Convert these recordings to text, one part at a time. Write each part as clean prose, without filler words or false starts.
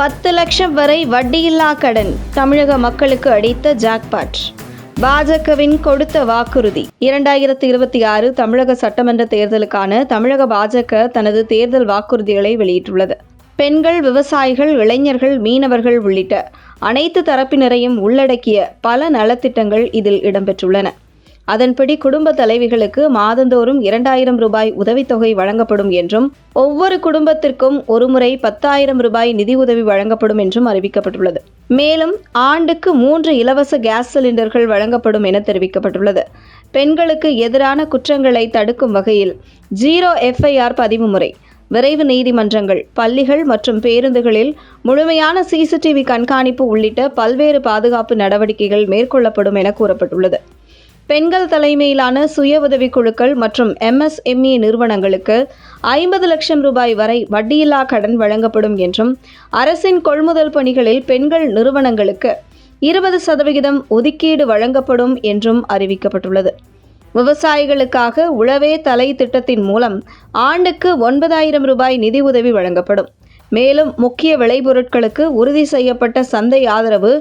10 லட்சம் வரை வட்டியில்லா கடன் தமிழக மக்களுக்கு அடித்த ஜாக்பாட். பாஜகவின் கொடுத்த வாக்குறுதி. 2026 தமிழக சட்டமன்ற தேர்தலுக்கான தமிழக பாஜக தனது தேர்தல் வாக்குறுதிகளை வெளியிட்டுள்ளது. பெண்கள், விவசாயிகள், இளைஞர்கள், மீனவர்கள் உள்ளிட்ட அனைத்து தரப்பினரையும் உள்ளடக்கிய பல நலத்திட்டங்கள் இதில் இடம்பெற்றுள்ளன. அதன்படி குடும்ப தலைவிகளுக்கு மாதந்தோறும் 2000 ரூபாய் உதவித்தொகை வழங்கப்படும் என்றும், ஒவ்வொரு குடும்பத்திற்கும் ஒருமுறை 10,000 ரூபாய் நிதியுதவி வழங்கப்படும் என்றும் அறிவிக்கப்பட்டுள்ளது. மேலும் ஆண்டுக்கு 3 இலவச கேஸ் சிலிண்டர்கள் வழங்கப்படும் என தெரிவிக்கப்பட்டுள்ளது. பெண்களுக்கு எதிரான குற்றங்களை தடுக்கும் வகையில் 0 FIR பதிவு முறை, விரைவு நீதிமன்றங்கள், பள்ளிகள் மற்றும் பேருந்துகளில் முழுமையான CCTV கண்காணிப்பு உள்ளிட்ட பல்வேறு பாதுகாப்பு நடவடிக்கைகள் மேற்கொள்ளப்படும் என கூறப்பட்டுள்ளது. பெண்கள் தலைமையிலான சுய உதவிக்குழுக்கள் மற்றும் MSME நிறுவனங்களுக்கு 50 லட்சம் ரூபாய் வரை வட்டியில்லா கடன் வழங்கப்படும் என்றும், அரசின் கொள்முதல் பணிகளில் பெண்கள் நிறுவனங்களுக்கு 20% ஒதுக்கீடு வழங்கப்படும் என்றும் அறிவிக்கப்பட்டுள்ளது. விவசாயிகளுக்காக உழவே தலை திட்டத்தின் மூலம் ஆண்டுக்கு 9,000 ரூபாய் நிதி உதவி வழங்கப்படும். மேலும் முக்கிய விளைபொருட்களுக்கு உறுதி செய்யப்பட்ட சந்தை ஆதரவு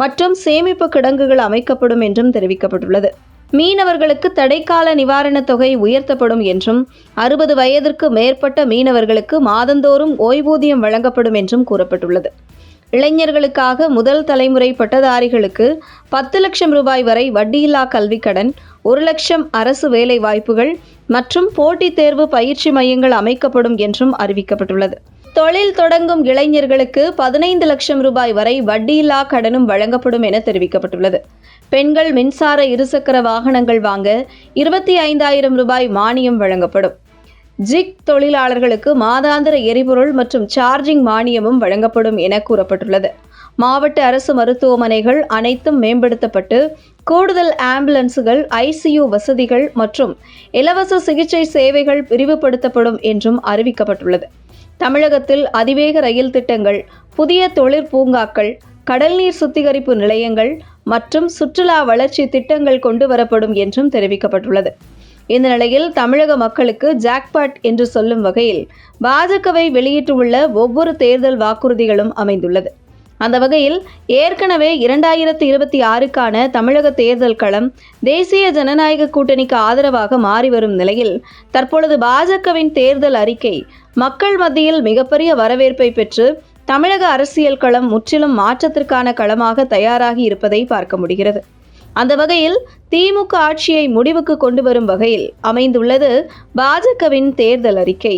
மற்றும் சேமிப்பு கிடங்குகள் அமைக்கப்படும் என்றும் தெரிவிக்கப்பட்டுள்ளது. மீனவர்களுக்கு தடைக்கால நிவாரணத் தொகை உயர்த்தப்படும் என்றும், 60 வயதிற்கு மேற்பட்ட மீனவர்களுக்கு மாதந்தோறும் ஓய்வூதியம் வழங்கப்படும் என்றும் கூறப்பட்டுள்ளது. இளைஞர்களுக்காக முதல் தலைமுறை பட்டதாரிகளுக்கு 10 லட்சம் ரூபாய் வரை வட்டியில்லா கல்விக்கடன், 1 லட்சம் அரசு வேலை வாய்ப்புகள் மற்றும் போட்டித் தேர்வு பயிற்சி மையங்கள் அமைக்கப்படும் என்றும் அறிவிக்கப்பட்டுள்ளது. தொழில் தொடங்கும் இளைஞர்களுக்கு 15 லட்சம் ரூபாய் வரை வட்டியில்லா கடனும் வழங்கப்படும் என தெரிவிக்கப்பட்டுள்ளது. பெண்கள் மின்சார இருசக்கர வாகனங்கள் வாங்க 25,000 ரூபாய் மானியம் வழங்கப்படும். ஜிக் தொழிலாளர்களுக்கு மாதாந்திர எரிபொருள் மற்றும் சார்ஜிங் மானியமும் வழங்கப்படும் என கூறப்பட்டுள்ளது. மாவட்ட அரசு மருத்துவமனைகள் அனைத்தும் மேம்படுத்தப்பட்டு கூடுதல் ஆம்புலன்ஸுகள், ICU வசதிகள் மற்றும் இலவச சிகிச்சை சேவைகள் விரிவுபடுத்தப்படும் என்றும் அறிவிக்கப்பட்டுள்ளது. தமிழகத்தில் அதிவேக ரயில் திட்டங்கள், புதிய தொழிற்பூங்காக்கள், கடல்நீர் சுத்திகரிப்பு நிலையங்கள் மற்றும் சுற்றுலா வளர்ச்சி திட்டங்கள் கொண்டு வரப்படும் என்றும் தெரிவிக்கப்பட்டுள்ளது. இந்த நிலையில் தமிழக மக்களுக்கு ஜாக்பாட் என்று சொல்லும் வகையில் பாஜகவை வெளியிட்டுள்ள ஒவ்வொரு தேர்தல் வாக்குறுதிகளும் அமைந்துள்ளது. அந்த வகையில் ஏற்கனவே 2026க்கான தமிழக தேர்தல் களம் தேசிய ஜனநாயக கூட்டணிக்கு ஆதரவாக மாறி வரும் நிலையில், தற்பொழுது பாஜகவின் தேர்தல் அறிக்கை மக்கள் மத்தியில் மிகப்பெரிய வரவேற்பை பெற்று தமிழக அரசியல் களம் முற்றிலும் மாற்றத்திற்கான களமாக தயாராகி இருப்பதை பார்க்க முடிகிறது. அந்த வகையில் திமுக ஆட்சியை முடிவுக்கு கொண்டு வரும் வகையில் அமைந்துள்ளது பாஜகவின் தேர்தல் அறிக்கை.